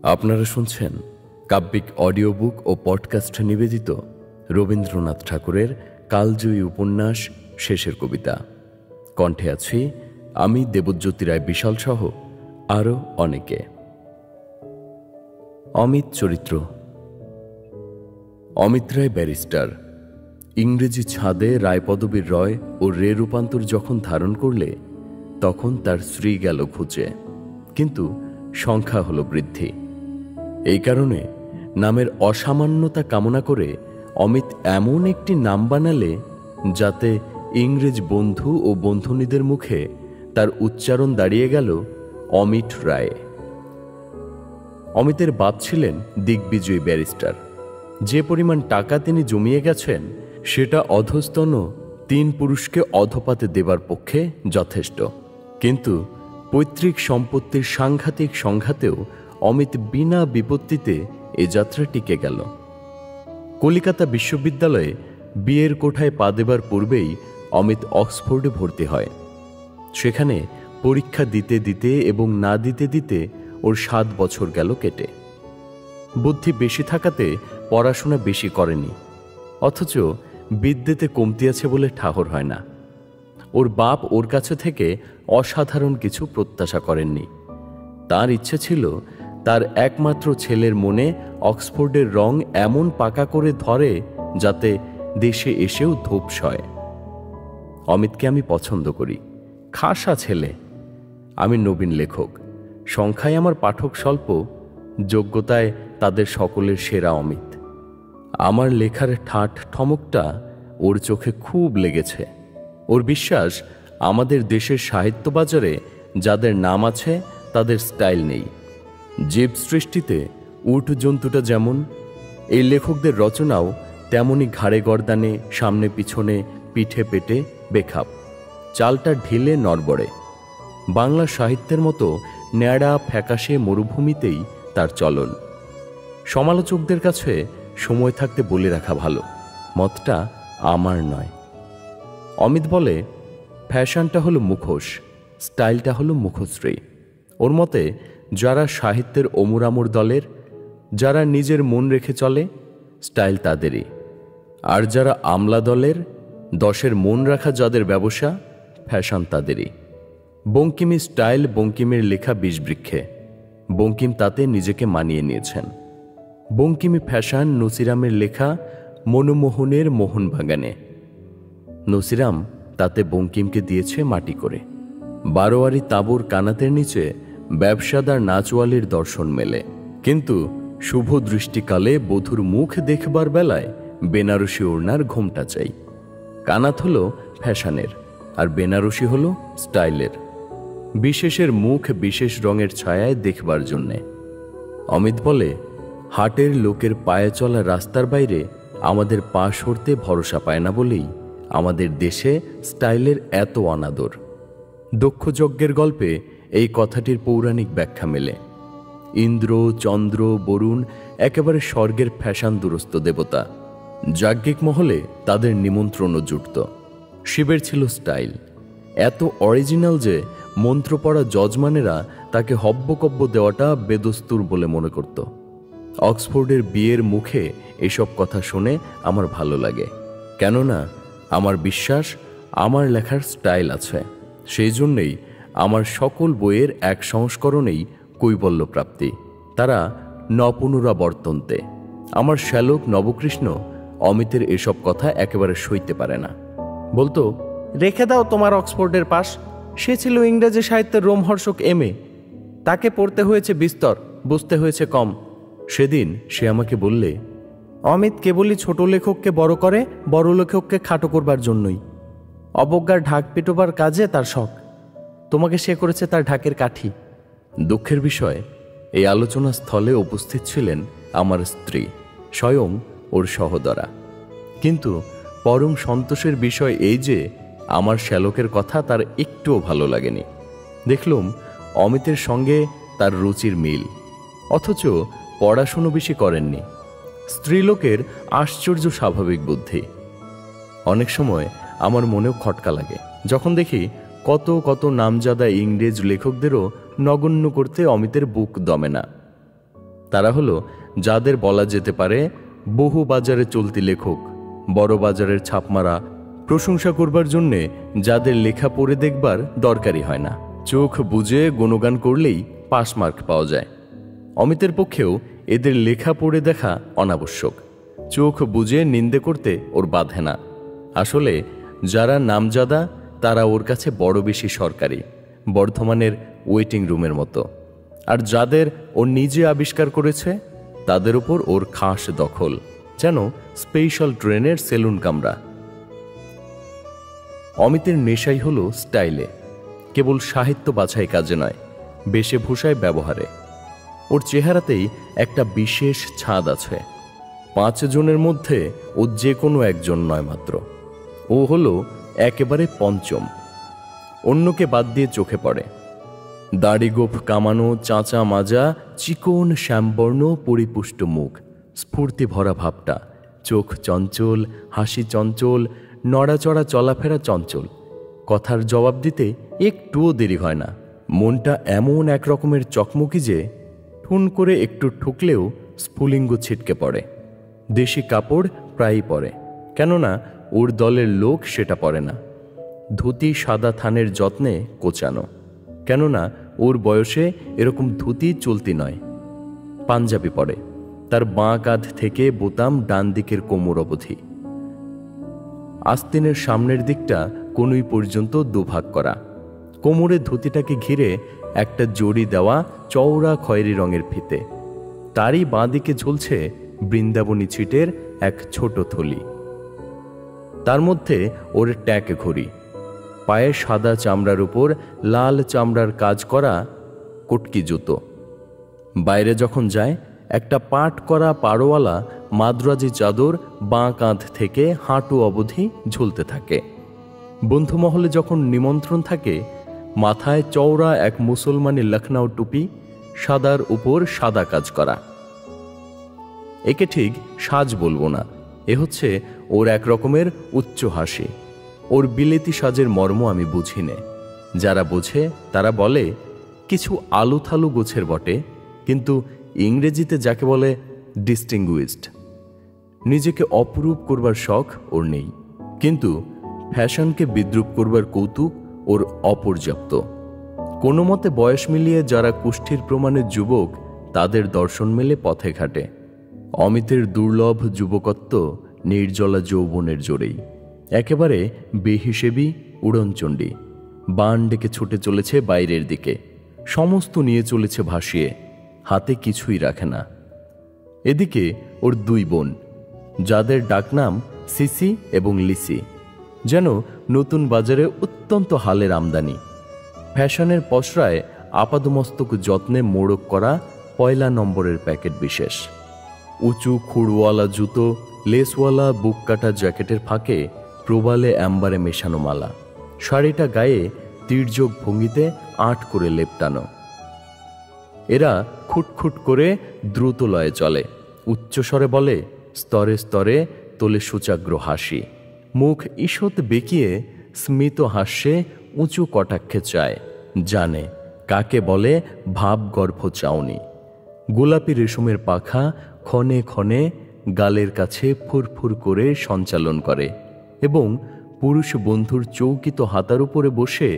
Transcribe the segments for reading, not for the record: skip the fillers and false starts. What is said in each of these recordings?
আপনারা শুনছেন কাব্যিক অডিও বুক ও পডকাস্ট নিবেদিত রবীন্দ্রনাথ ঠাকুরের কালজয়ী উপন্যাস শেষের কবিতা। কণ্ঠে আছি আমি দেবজ্যোতি রায় বিশাল সহ আরও অনেকে। অমিত চরিত্র। অমিত রায় ব্যারিস্টার। ইংরেজি ছাদে রায়পদবীর রয় ও রে রূপান্তর যখন ধারণ করলে তখন তার স্ত্রী গেল ঘুচে, কিন্তু সংখ্যা হল বৃদ্ধি। এই কারণে নামের অসামান্যতা কামনা করে অমিত এমন একটি নাম বানালে যাতে ইংরেজ বন্ধু ও বন্ধুনীদের মুখে তার উচ্চারণ দাঁড়িয়ে গেল অমিট রায়। অমিতের বাপ ছিলেন দিগ্বিজয়ী ব্যারিস্টার। যে পরিমাণ টাকা তিনি জমিয়ে গেছেন সেটা অধস্তন 3 পুরুষকে অধপাতে দেবার পক্ষে যথেষ্ট, কিন্তু পৈতৃক সম্পত্তির সাংঘাতিক সংঘাতেও অমিত বিনা বিপত্তিতে এ যাত্রা টিকে গেল। কলিকাতা বিশ্ববিদ্যালয়ে বিয়ের কোঠায় পা দেবার পূর্বেই অমিত অক্সফোর্ডে ভর্তি হয়। সেখানে পরীক্ষা দিতে দিতে এবং না দিতে দিতে ওর 7 বছর গেল কেটে। বুদ্ধি বেশি থাকাতে পড়াশোনা বেশি করেনি, অথচ বিদ্যেতে কমতি আছে বলে ঠাহর হয় না। ওর বাপ ওর কাছে থেকে অসাধারণ কিছু প্রত্যাশা করেননি। তার ইচ্ছে ছিল তার একমাত্র ছেলের মনে অক্সফোর্ডের রং এমন পাকা করে ধরে যাতে দেশে এসেও ধূপস হয়। অমিতকে আমি পছন্দ করি, খাসা ছেলে। আমি নবীন লেখক, সংখ্যায় আমার পাঠক স্বল্প, যোগ্যতায় তাদের সকলের সেরা অমিত। আমার লেখার ঠাট ঠমকটা ওর চোখে খুব লেগেছে। ওর বিশ্বাস আমাদের দেশের সাহিত্য বাজারে যাদের নাম আছে তাদের স্টাইল নেই। জীব সৃষ্টিতে উট জন্তুটা যেমন, এই লেখকদের রচনাও তেমনি ঘাড়ে গর্দানে, সামনে পিছনে, পিঠে পেটে বেখাপ, চালটা ঢিলে নড়বড়ে। বাংলা সাহিত্যের মতো ন্যাড়া ফ্যাকাশে মরুভূমিতেই তার চলন। সমালোচকদের কাছে সময় থাকতে বলে রাখা ভালো, মতটা আমার নয়। অমিত বলে ফ্যাশনটা হলো মুখোশ, স্টাইলটা হলো মুখশ্রী। ওর মতে যারা সাহিত্যের অমুরামুর দলের, যারা নিজের মন রেখে চলে, স্টাইল তাদেরই। আর যারা আমলা দলের, 10-এর মন রাখা যাদের ব্যবসা, ফ্যাশন তাদেরই। বঙ্কিমী স্টাইল বঙ্কিমের লেখা বিষবৃক্ষে, বঙ্কিম তাতে নিজেকে মানিয়ে নিয়েছেন। বঙ্কিমী ফ্যাশন নসিরামের লেখা মনমোহনের মোহনবাগানে, নসিরাম তাতে বঙ্কিমকে দিয়েছে মাটি করে। বারোয়ারি তাঁবুর কানাতের নিচে ব্যবসাদার নাচওয়ালির দর্শন মেলে, কিন্তু শুভ দৃষ্টিকালে বধূর মুখ দেখবার বেলায় বেনারসি ওড়নার ঘোমটা চাই। কানাত হলো ফ্যাশনের আর বেনারসি হলো স্টাইলের। বিশেষের মুখ বিশেষ রঙের ছায়ায় দেখবার জন্যে। অমিত বলে হাটের লোকের পায়ে চলা রাস্তার বাইরে আমাদের পা সরতে ভরসা পায় না বলেই আমাদের দেশে স্টাইলের এত অনাদর। দক্ষ যজ্ঞের গল্পে এই কথাটির পৌরাণিক ব্যাখ্যা মেলে। ইন্দ্র, চন্দ্র, বরুণ একেবারে স্বর্গের ফ্যাশন দুরস্ত দেবতা। যাজ্ঞিক মহলে তাদের নিমন্ত্রণও জুটত। শিবের ছিল স্টাইল এত অরিজিনাল যে মন্ত্র পড়া যজমানেরা তাকে হব্বকব্য দেওয়াটা বেদস্তুর বলে মনে করত। অক্সফোর্ডের বিয়ের মুখে এসব কথা শুনে আমার ভালো লাগে, কেননা আমার বিশ্বাস আমার লেখার স্টাইল আছে। সেই জন্যেই আমার সকল বইয়ের এক সংস্করণেই কৈবল্য প্রাপ্তি, তারা নপুনরাবর্তন্তে। আমার শ্যালক নবকৃষ্ণ অমিতের এসব কথা একেবারে সইতে পারে না। বলতো, রেখে দাও তোমার অক্সফোর্ডের পাশ, সে ছিল ইংরেজি সাহিত্যের রোমহর্ষক এমএ, তাকে পড়তে হয়েছে বিস্তর, বুঝতে হয়েছে কম। সেদিন সে আমাকে বললে, অমিত কেবলই ছোট লেখককে বড় করে, বড় লেখককে খাটো করবার জন্যই। অবজ্ঞার ঢাক পেটোবার কাজে তার শখ, তোমাকে সে করেছে তার ঢাকের কাঠি। দুঃখের বিষয়, এই আলোচনা স্থলে উপস্থিত ছিলেন আমার স্ত্রী, স্বয়ং ওর সহোদরা। কিন্তু পরম সন্তোষের বিষয় এই যে আমার শ্যালকের কথা তার একটুও ভালো লাগেনি। দেখলুম অমিতের সঙ্গে তার রুচির মিল, অথচ পড়াশুনো বেশি করেননি। স্ত্রীলোকের আশ্চর্য স্বাভাবিক বুদ্ধি। অনেক সময় আমার মনেও খটকা লাগে যখন দেখি কত কত নামজাদা ইংরেজ লেখকদেরও নগণ্য করতে অমিতের বুক দমে না। তারা হলো যাদের বলা যেতে পারে বহু বাজারে চলতি লেখক, বড় বাজারের ছাপমারা, প্রশংসা করবার জন্যে যাদের লেখা পড়ে দেখবার দরকারই হয় না, চোখ বুজে গুণগান করলেই পাস মার্ক পাওয়া যায়। অমিতের পক্ষেও এদের লেখা পড়ে দেখা অনাবশ্যক। চোখ বুজে নিন্দে করতে ওর বাধে না। আসলে যারা নামজাদা তারা ওর কাছে বড় বেশি সরকারি, বর্ধমানের ওয়েটিং রুমের মতো। আর যাদের ও নিজে আবিষ্কার করেছে তাদের উপর ওর খাস দখল, যেন স্পেশাল ট্রেনের সেলুন কামরা। অমিতের নেশাই হলো স্টাইলে, কেবল সাহিত্য বাছাই কাজে নয়, বেশভূষায় ব্যবহারে। ওর চেহারাতেই একটা বিশেষ ছাদ আছে। 5 জনের মধ্যে ও যে কোনো একজন নয় মাত্র। ও হলো একেবারে পঞ্চম, অন্যকে বাদ দিয়ে চোখে পড়ে। দাড়ি গোঁফ কামানো, চাঁচা মাজা, চিকন শ্যামবর্ণ পরিপুষ্ট মুখ, স্ফূর্তি ভরা ভাবটা, চোখ চঞ্চল, হাসি চঞ্চল, নড়াচড়া চলাফেরা চঞ্চল। কথার জবাব দিতে একটুও দেরি হয় না। মনটা এমন এক রকমের চকমকি যে ঠুন করে একটু ঠুকলেও স্ফুলিঙ্গ ছিটকে পড়ে। দেশি কাপড় প্রায়ই পরে, কেননা ওর দলের লোক সেটা পরে না। ধুতি সাদা থানের যত্নে কোচানো, কেননা ওর বয়সে এরকম ধুতি চলতি নয়। পাঞ্জাবি পরে, তার বাঁ কাঁধ থেকে বোতাম ডান দিকের কোমর অবধি। আস্তিনের সামনের দিকটা কনুই পর্যন্ত দুভাগ করা। কোমরে ধুতিটাকে ঘিরে একটা জড়ি দেওয়া চওড়া খয়েরি রঙের ফিতে। তারই বাঁ দিকে ঝুলছে বৃন্দাবনী ছিটের এক ছোট থলি। তার মধ্যে ওর ট্যাক ঘড়ি, পায়ে সাদা চামড়ার উপর লাল চামড়ার কাজ করা কটকি জুতো। বাইরে যখন যায় একটা পাট করা পাড়োয়ালা মাদ্রাজি চাদর বাঁ কাঁধ থেকে হাঁটু অবধি ঝুলতে থাকে। বন্ধুমহলে যখন নিমন্ত্রণ থাকে, মাথায় চওড়া এক মুসলমানি লখনৌ টুপি, সাদার উপর সাদা কাজ করা। একে ঠিক সাজ বলবো না, এ হচ্ছে ওর এক রকমের উচ্চ হাসি। ওর বিলেতি সাজের মর্ম আমি বুঝি নে। যারা বোঝে তারা বলে কিছু আলুথালু গোছের বটে, কিন্তু ইংরেজিতে যাকে বলে ডিস্টিংগুইশড। নিজেকে অপরূপ করবার শখ ওর নেই, কিন্তু ফ্যাশনকে বিদ্রুপ করবার কৌতুক ওর অপর্যাপ্ত। কোনো মতে বয়স মিলিয়ে যারা কুষ্ঠির প্রমাণে যুবক, তাদের দর্শন মেলে পথে ঘাটে। অমিতের দুর্লভ যুবকত্ব নির্জলা যৌবনের জোরেই। একেবারে বেহিসেবি উড়নচণ্ডী, বান ডেকে ছুটে চলেছে বাইরের দিকে, সমস্ত নিয়ে চলেছে ভাসিয়ে, হাতে কিছুই রাখে না। এদিকে ওর 2 বোন, যাদের ডাকনাম সিসি এবং লিসি, যেন নতুন বাজারে অত্যন্ত হালের আমদানি। ফ্যাশনের পসরায় আপাদমস্তক যত্নে মোড়ক করা 1 নম্বরের প্যাকেট বিশেষ। উঁচু খুড়ওয়ালা জুতো, লেসওয়ালা বুক কাটা জ্যাকেটের ফাঁকে প্রবালে অ্যাম্বারে মেশানো মালা, শাড়িটা গায়ে তীর্যক ভঙ্গিতে 8 করে লেপটানো। এরা খুটখুট করে দ্রুত লয়ে চলে, উচ্চস্বরে বলে, স্তরে স্তরে তোলে সুচাগ্র হাসি, মুখ ঈষৎ বেঁকিয়ে স্মিত হাস্যে উঁচু কটাক্ষে চায়, জানে কাকে বলে ভাবগর্ভ চাউনি। গোলাপি রেশমের পাখা ক্ষণে ক্ষণে গালের কাছে ফুরফুর করে সঞ্চালন করে এবং পুরুষ বন্ধুর চৌকিত হাতার উপরে বসে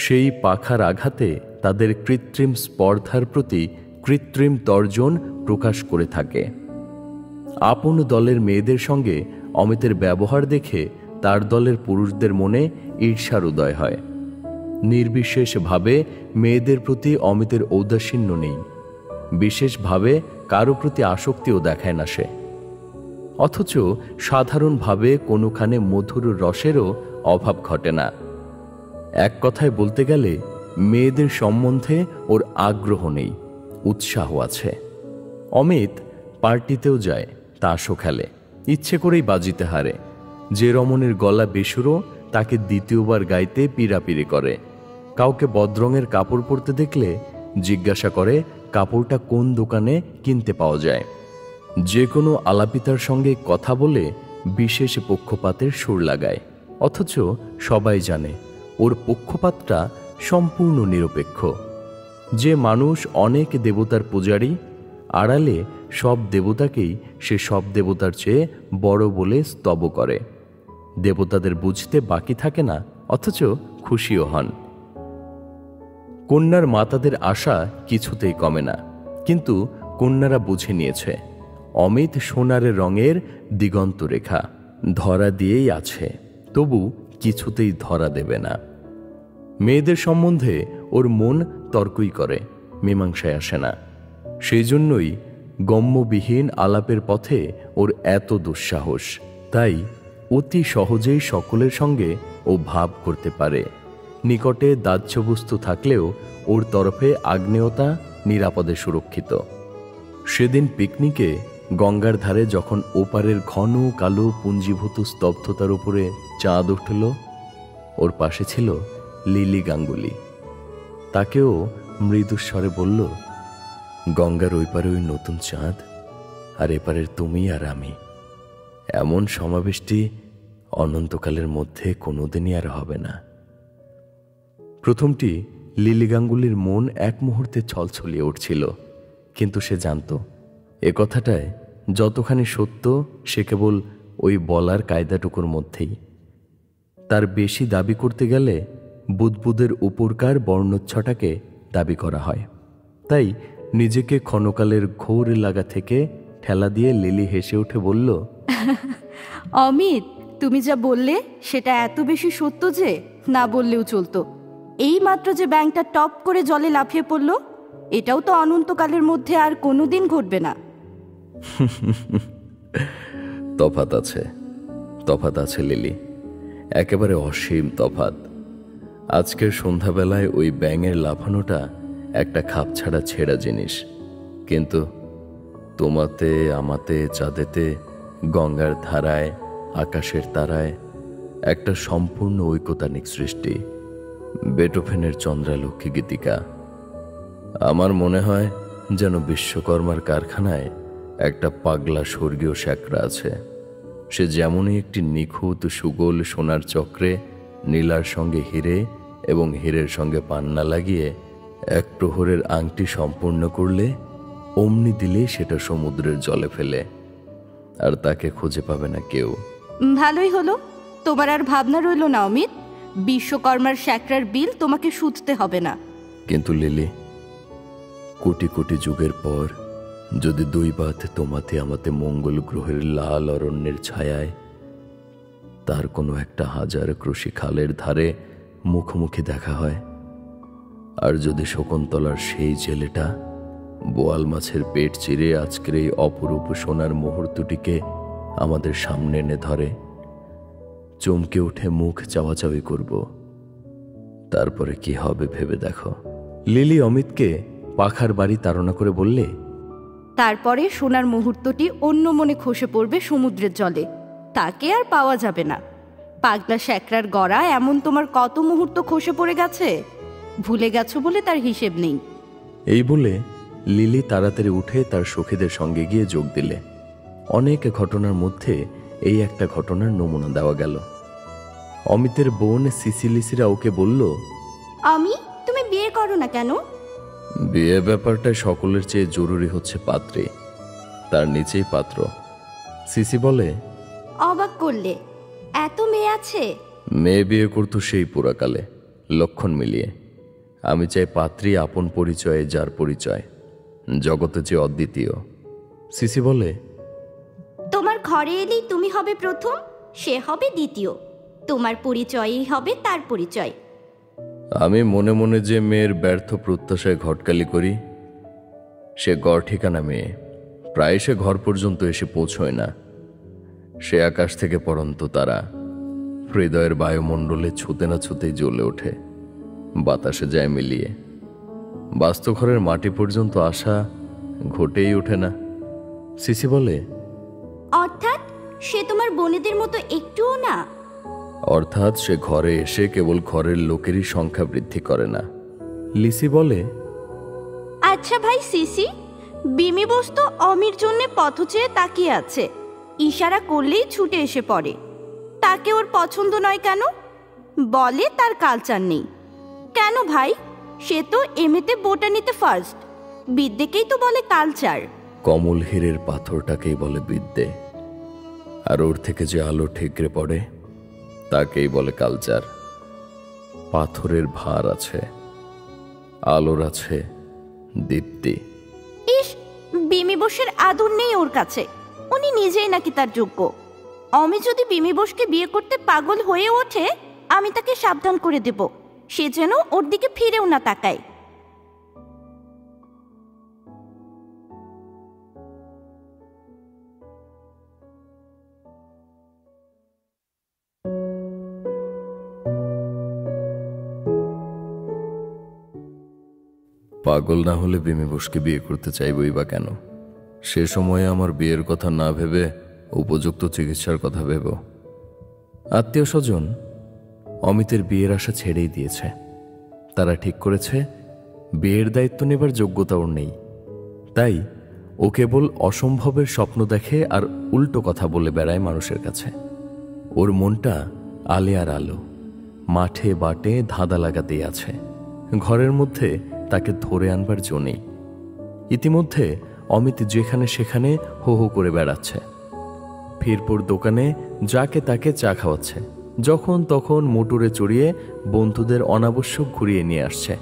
সেই পাখার আঘাতে তাদের কৃত্রিম স্পর্ধার প্রতি কৃত্রিম তর্জন প্রকাশ করে থাকে। আপন দলের মেয়েদের সঙ্গে অমিতের ব্যবহার দেখে তার দলের পুরুষদের মনে ঈর্ষার উদয় হয়। নির্বিশেষভাবে মেয়েদের প্রতি অমিতের ঔদাসীন্য নেই, বিশেষভাবে কারো প্রতি আসক্তিও দেখায় না সে। অথচ সাধারণভাবে কোনোখানে মধুর রসেরও অভাব ঘটে না। এক কথায় বলতে গেলে মেয়েদের সম্বন্ধে ওর আগ্রহ নেই, উৎসাহ আছে। অমিত পার্টিতেও যায়, তাসও খেলে, ইচ্ছে করেই বাজিতে হারে। যে রমণীর গলা বেসুরো তাকে দ্বিতীয়বার গাইতে পীড়াপিড়ি করে। কাউকে বদরঙের কাপড় পরতে দেখলে জিজ্ঞাসা করে কাপড়টা কোন দোকানে কিনতে পাওয়া যায়। যে কোনো আলাপিতার সঙ্গে কথা বলে বিশেষ পক্ষপাতের সুর লাগায়, অথচ সবাই জানে ওর পক্ষপাতটা সম্পূর্ণ নিরপেক্ষ। যে মানুষ অনেক দেবতার পূজারী আড়ালে সব দেবতাকেই সে সব দেবতার চেয়ে বড় বলে স্তব করে। দেবতাদের বুঝতে বাকি থাকে না, অথচ খুশিও হন। কন্যার মাতাদের আশা কিছুতেই কমে না, কিন্তু কন্যারা বুঝে নিয়েছে অমিত সোনার রঙের দিগন্ত রেখা ধরা দিয়েই আছে, তবু কিছুতেই ধরা দেবে না। মেয়েদের সম্বন্ধে ওর মন তর্কই করে, মীমাংসায় আসে না। সেই জন্যই গম্যবিহীন আলাপের পথে ওর এত দুঃসাহস। তাই অতি সহজেই সকলের সঙ্গে ও ভাব করতে পারে। নিকটে দাহ্যবস্তু থাকলেও ওর তরফে আগ্নেয়তা নিরাপদে সুরক্ষিত। সেদিন পিকনিকে গঙ্গার ধারে যখন ওপারের ঘন কালো পুঞ্জীভূত স্তব্ধতার উপরে চাঁদ উঠল, ওর পাশে ছিল লিলি গাঙ্গুলি। তাকেও মৃদুস্বরে বলল, গঙ্গার ওই পারে ওই নতুন চাঁদ, আর এপারের তুমি আর আমি। এমন সমাবেশটি অনন্তকালের মধ্যে কোনোদিনই আর হবে না। প্রথমটি লিলি গাঙ্গুলির মন এক মুহূর্তে ছলছলিয়ে উঠছিল, কিন্তু সে জানত এ কথাটায় যতখানি সত্য সে কেবল ওই বলার কায়দাটুকুর মধ্যেই। তার বেশি দাবি করতে গেলে বুদবুদের উপরকার বর্ণচ্ছটাকে দাবি করা হয়। তাই নিজেকে ক্ষণকালের ঘোর লাগা থেকে ঠেলা দিয়ে লিলি হেসে উঠে বলল, অমিত, তুমি যা বললে সেটা এত বেশি সত্য যে না বললেও চলতো। এই মাত্র যে ব্যাঙটা টপ করে জলে লাফিয়ে পড়ল, এটাও তো অনন্তকালের মধ্যে আর কোনোদিন ঘটবে না। তফাত আছে লিলি, একেবারে অসীম তফাত। আজকের সন্ধ্যাবেলায় ওই ব্যাঙের লাফানোটা একটা খাপছাড়া ছেঁড়া জিনিস, কিন্তু তোমাতে আমাতে চাঁদেতে গঙ্গার ধারায় আকাশের তারায় একটা সম্পূর্ণ ঐকতানিক সৃষ্টি, বেটোফেনের চন্দ্রালক্ষ্মী গীতিকা। আমার মনে হয় যেন বিশ্বকর্মার কারখানায় একটা পাগলা স্বর্গীয় শ্যাকরা আছে। সে যেমনই একটি নিখুঁত সুগোল সোনার চক্রে নীলার সঙ্গে হিরে এবং হীরের সঙ্গে পান্না লাগিয়ে এক প্রহরের আংটি সম্পূর্ণ করলে অমনি দিলেই সেটা সমুদ্রের জলে ফেলে, আর তাকে খুঁজে পাবে না কেউ। ভালোই হলো, তোমার আর ভাবনা রইল না অমিত। বিশ্বকর্মার শ্যাকরার বিল তোমাকে শুধতে হবে না। কিন্তু লিলি, কোটি কোটি যুগের পর যদি দুই বাত তোমাতে আমাতে মঙ্গল গ্রহের লাল অরণ্যের ছায়ায় তার কোনো একটা হাজার ক্রোশি খালের ধারে মুখোমুখি দেখা হয়, আর যদি শকুন্তলার সেই ছেলেটা বোয়াল মাছের পেট চিরে আজকের এই অপরূপ সোনার মুহূর্তটিকে আমাদের সামনে এনে ধরে, চমকে উঠে মুখ চাওয়াচাওয়ি করব, তারপরে কি হবে ভেবে দেখো। লিলি অমিতকে পাখার বাড়ি তাড়না করে বললে, তারপরে সোনার মুহূর্তটি অন্য মনে খসে পড়বে সমুদ্রের জলে, তাকে আর পাওয়া যাবে না। পাগলা শ্যাকরার গড়া এমন তোমার কত মুহূর্ত খসে পড়ে গেছে, ভুলে গেছো বলে তার হিসেব নেই। এই বলে লিলি তাড়াতাড়ি উঠে তার সখীদের সঙ্গে গিয়ে যোগ দিলে। অনেক ঘটনার মধ্যে এই একটা ঘটনার নমুনা দেওয়া গেল। অমিতের বোন সিসিলিসিরা ওকে বলল, আমি, তুমি বিয়ে করো না কেন? বিয়ে ব্যাপারটা সকলের চেয়ে জরুরি হচ্ছে পাত্রী, তার নিচেই পাত্র। সিসি বলে, অবাক করলে, এত মেয়ে আছে? মেয়ে বিয়ে করতো সেই পুরাকালে, লক্ষণ মিলিয়ে। আমি চাই পাত্রী আপন পরিচয়ে যার পরিচয়, জগতে যে অদ্বিতীয়। সিসি বলে, তোমার ঘরে এলেই তুমি হবে প্রথম, সে হবে দ্বিতীয়, তোমার পরিচয়ই হবে তার পরিচয়। আমি মনে মনে যে মেয়ের ব্যর্থ প্রত্যাশায় ঘটকালি করি, সে গড় ঠিকানা মেয়ে, প্রায় সে ঘর পর্যন্ত এসে পৌঁছয় না। সে আকাশ থেকে পড়ন্ত তারা, হৃদয়ের বায়ুমণ্ডলে ছুতে না ছুতেই জ্বলে ওঠে, বাতাসে যায় মিলিয়ে। বাস্তুঘরের মাটি পর্যন্ত আসা ঘটেই ওঠে না। সিসি বলে, অর্থাৎ সে তোমার বোনেদের মতো একটুও না? অর্থাৎ সে ঘরে এসে কেবল ঘরের লোকেরই সংখ্যা বৃদ্ধি করে না। লিসি বলে, আচ্ছা ভাই সিসি, বিমি বস্তু অমির জন্য পথ চেয়ে তাকিয়ে আছে, ইশারা করলেই ছুটে এসে পড়ে। তাকে ওর পছন্দ নয় কেন? বলে তার কালচার নেই। কেন ভাই, সে তো এমএতে বোটানিতে ফার্স্ট, বিদ্যেকেই তো বলে কালচার। কমল হীরের পাথরটাকেই বলে বিদ্যে, আর ওর থেকে যে আলো ঠিকরে পড়ে তাকেই বলে কালচার। পাথরের ভার আছে, আলোর আছে দীপ্তি। ইস, বিমি বোসের আদর নেই ওর কাছে, উনি নিজেই নাকি তার যোগ্য। আমি যদি বিমি বোসকে বিয়ে করতে পাগল হয়ে ওঠে, আমি তাকে সাবধান করে দেব, সে যেন ওর দিকে ফিরেও না তাকায়। পাগল না হলে বিমি বোসকে বিয়ে করতে চাইবই বা কেন? সে সময়ে আমার বিয়ের কথা না ভেবে উপযুক্ত চিকিৎসার কথা ভেব। আত্মীয় স্বজন অমিতের বিয়ের আশা ছেড়েই দিয়েছে। তারা ঠিক করেছে বিয়ের দায়িত্ব নেবার যোগ্যতা ওর নেই, তাই ও কেবল অসম্ভবের স্বপ্ন দেখে আর উল্টো কথা বলে বেড়ায় মানুষের কাছে। ওর মনটা আলে আর আলো, মাঠে বাটে ধাঁধা লাগাতেই আছে। ঘরের মধ্যে তাকে ধরে আনবার জো নেই। ইতিমধ্যে অমিত যেখানে সেখানে হো হো করে বেড়াচ্ছে। ফিরপুর দোকানে যাকে তাকে চা খাওয়াচ্ছে, যখন তখন মোটরে চড়িয়ে বন্ধুদের অনাবশ্যক ঘুরিয়ে নিয়ে আসছে।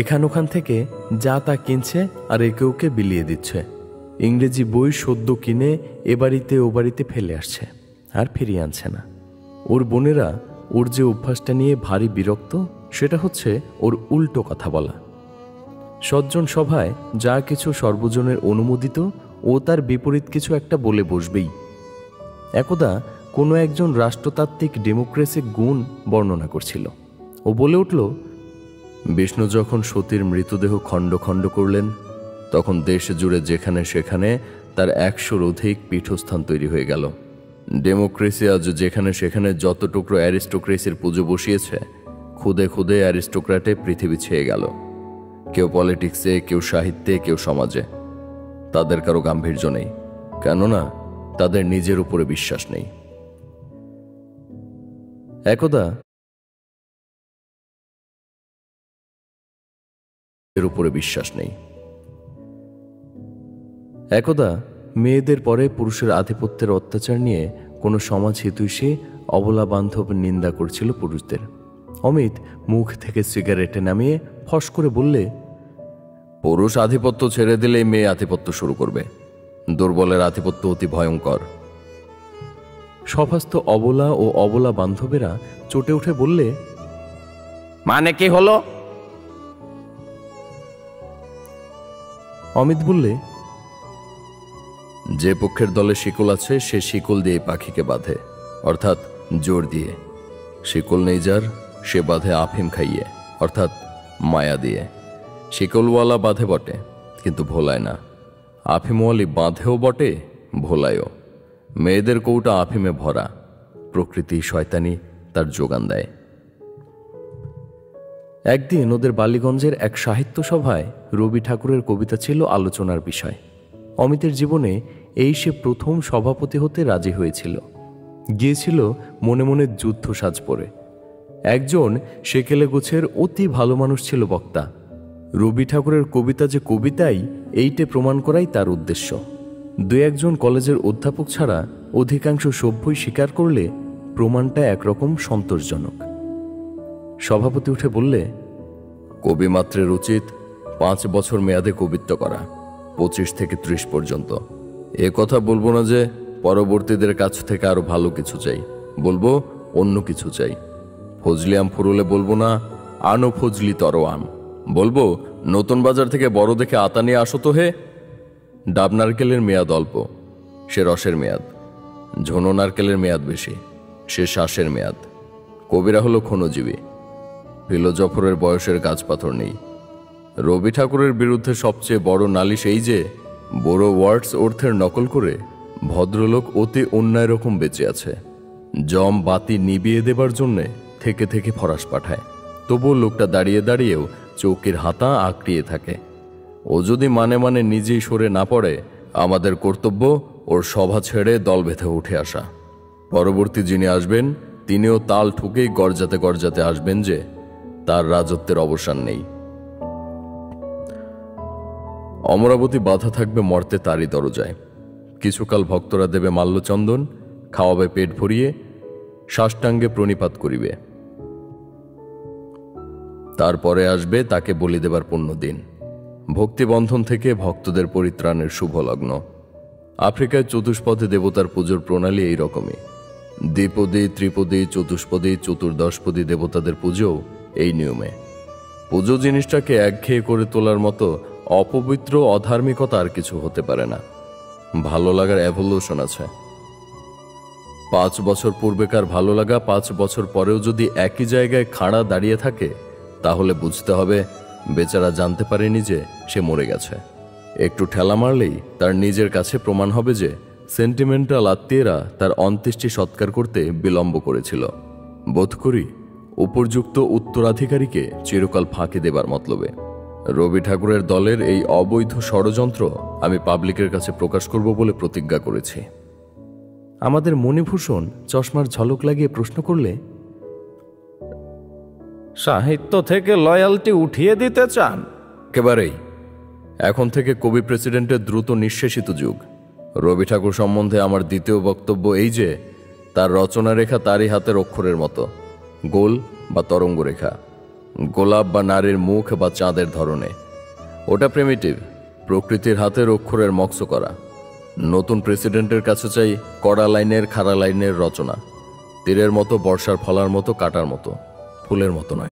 এখান ওখান থেকে যা তা কিনছে আর একে ওকে বিলিয়ে দিচ্ছে। ইংরেজি বই সদ্য কিনে এ বাড়িতে ও বাড়িতে ফেলে আসছে, আর ফিরিয়ে আনছে না। ওর বোনেরা ওর যে অভ্যাসটা নিয়ে ভারী বিরক্ত, সেটা হচ্ছে ওর উল্টো কথা বলা। সজ্জন সভায় যা কিছু সর্বজনের অনুমোদিত, ও তার বিপরীত কিছু একটা বলে বসবেই। একদা কোনো একজন রাষ্ট্রতাত্ত্বিক ডেমোক্রেসির গুণ বর্ণনা করছিল। ও বলে উঠল, বিষ্ণু যখন সতীর মৃতদেহ খণ্ড খণ্ড করলেন, তখন দেশ জুড়ে যেখানে সেখানে তার 100-র অধিক পীঠস্থান তৈরি হয়ে গেল। ডেমোক্রেসি আজ যেখানে সেখানে যত টুকরো অ্যারিস্টোক্রেসির পুজো বসিয়েছে, খুদে খুদে অ্যারিস্টোক্র্যাটে পৃথিবী ছেয়ে গেল। কেউ পলিটিক্সে, কেউ সাহিত্যে, কেউ সমাজে। তাদের কারো গাম্ভীর্য নেই, কেননা তাদের নিজের উপরে বিশ্বাস নেই। একদা মেয়েদের পরে পুরুষের আধিপত্যের অত্যাচার নিয়ে কোনো সমাজ হিতৈষী অবলা বান্ধব নিন্দা করছিল পুরুষদের। অমিত মুখ থেকে সিগারেটে নামিয়ে ফস করে বললে, পুরুষ আধিপত্য ছেড়ে দিলেই মেয়ে আধিপত্য শুরু করবে। দুর্বলের আধিপত্য অতি ভয়ঙ্কর। সভাস্থ অবলা ও অবলা বান্ধবেরা চটে উঠে বললে, মানে কি হলো? অমিত বললে, যে পক্ষের দলে শিকল আছে সে শিকল দিয়ে পাখিকে বাঁধে, অর্থাৎ জোর দিয়ে। শিকল নেই যার, সে বাঁধে আফিম খাইয়ে, অর্থাৎ মায়া দিয়ে। শিকলওয়ালা বাঁধে বটে, কিন্তু ভোলায় না। আফিমওয়ালি বাঁধেও বটে, ভোলায়ও। মেয়েদের কৌটা আফিমে ভরা, প্রকৃতি শয়তানি তার যোগান দেয়। একদিন ওদের বালিগঞ্জের এক সাহিত্য সভায় রবি ঠাকুরের কবিতা ছিল আলোচনার বিষয়। অমিতের জীবনে এই সে প্রথম সভাপতি হতে রাজি হয়েছিল। গিয়েছিল মনে মনে যুদ্ধ সাজ পরে। একজন সেকেলে গোছের অতি ভালো মানুষ ছিল বক্তা। রবি ঠাকুরের কবিতা যে কবিতাই, এইটে প্রমাণ করাই তার উদ্দেশ্য। দু একজন কলেজের অধ্যাপক ছাড়া অধিকাংশ সভ্যই স্বীকার করলে প্রমাণটা একরকম সন্তোষজনক। সভাপতি উঠে বললে, কবি মাত্রের উচিত 5 বছর মেয়াদে কবিত্ব করা, 25 থেকে 30 পর্যন্ত। এ কথা বলবো না যে পরবর্তীদের কাছ থেকে আরো ভালো কিছু চাই, বলবো অন্য কিছু চাই। ফজলি আম ফুরুলে বলবো না আনো ফজলি তর আম, বলবো নতুন বাজার থেকে বড় দেখে আতা নিয়ে আসো তো হে। ডাব নারকেলের মেয়াদ অল্প, সে রসের মেয়াদ। ঝোনো নারকেলের মেয়াদ বেশি, সে শ্বাসের মেয়াদ। কবিরা হলো ক্ষণজীবী, ফিলোজফরের বয়সের গাছপাথর নেই। রবি ঠাকুরের বিরুদ্ধে সবচেয়ে বড় নালিশ এই যে বড় ওয়ার্ডস অর্থের নকল করে ভদ্রলোক অতি অন্যায় রকম বেঁচে আছে। জম বাতি নিবিয়ে দেবার জন্যে থেকে থেকে ফরাস পাঠায়, তবুও লোকটা দাঁড়িয়ে দাঁড়িয়েও চৌকির হাতা আঁকড়িয়ে থাকে। ও যদি মানে মানে নিজেই সরে না পড়ে, আমাদের কর্তব্য ওর সভা ছেড়ে দল বেঁধে উঠে আসা। পরবর্তী যিনি আসবেন তিনিও তাল ঠুকেই গর্জাতে গর্জাতে আসবেন যে তার রাজত্বের অবসান নেই। অমরাবতী বাধা থাকবে মর্তে তারই দরজায়। কিছুকাল ভক্তরা দেবে মাল্যচন্দন, খাওয়াবে পেট ভরিয়ে, সাষ্টাঙ্গে প্রণিপাত করিবে। তারপরে আসবে তাকে বলি দেবার পুণ্য দিন, ভক্তিবন্ধন থেকে ভক্তদের পরিত্রাণের শুভ লগ্ন। আফ্রিকায় চতুষ্পদে দেবতার পুজোর প্রণালী এই রকমই। দ্বিপদী, ত্রিপদী, চতুষ্পদী, চতুর্দশপদী দেবতাদের পুজোও এই নিয়মে। পুজো জিনিসটাকে একঘেয়ে করে তোলার মতো অপবিত্র অধার্মিকতা আর কিছু হতে পারে না। ভালো লাগার এভলিউশন আছে। 5 বছর পূর্বেকার ভালো লাগা 5 বছর পরেও যদি একই জায়গায় খাড়া দাঁড়িয়ে থাকে, তাহলে বুঝতে হবে বেচারা জানতে পারেনি যে সে মরে গেছে। একটু ঠেলা মারলেই তার নিজের কাছে প্রমাণ হবে যে সেন্টিমেন্টাল আত্মীয়রা তার অন্ত্যেষ্টি সৎকার করতে বিলম্ব করেছিল। বোধ করি উপযুক্ত উত্তরাধিকারীকে চিরকাল ফাঁকি দেবার মতলবে। রবি ঠাকুরের দলের এই অবৈধ ষড়যন্ত্র আমি পাবলিকের কাছে প্রকাশ করব বলে প্রতিজ্ঞা করেছি। আমাদের মণিভূষণ চশমার ঝলক লাগিয়ে প্রশ্ন করলে, সাহিত্য থেকে লয়ালটি উঠিয়ে দিতে চান? একেবারেই। এখন থেকে কবি প্রেসিডেন্টের দ্রুত নিঃশেষিত যুগ। রবি ঠাকুর সম্বন্ধে আমার দ্বিতীয় বক্তব্য এই যে তার রচনা রেখা তারই হাতের অক্ষরের মতো, গোল বা তরঙ্গ রেখা, গোলাপ বা নারীর মুখ বা চাঁদের ধরনে। ওটা প্রিমিটিভ, প্রকৃতির হাতের অক্ষরের মক্স করা। নতুন প্রেসিডেন্টের কাছে চাই কড়া লাইনের, খাড়া লাইনের রচনা, তীরের মতো, বর্ষার ফলার মতো, কাটার মতো, ফুলের মতো নয়।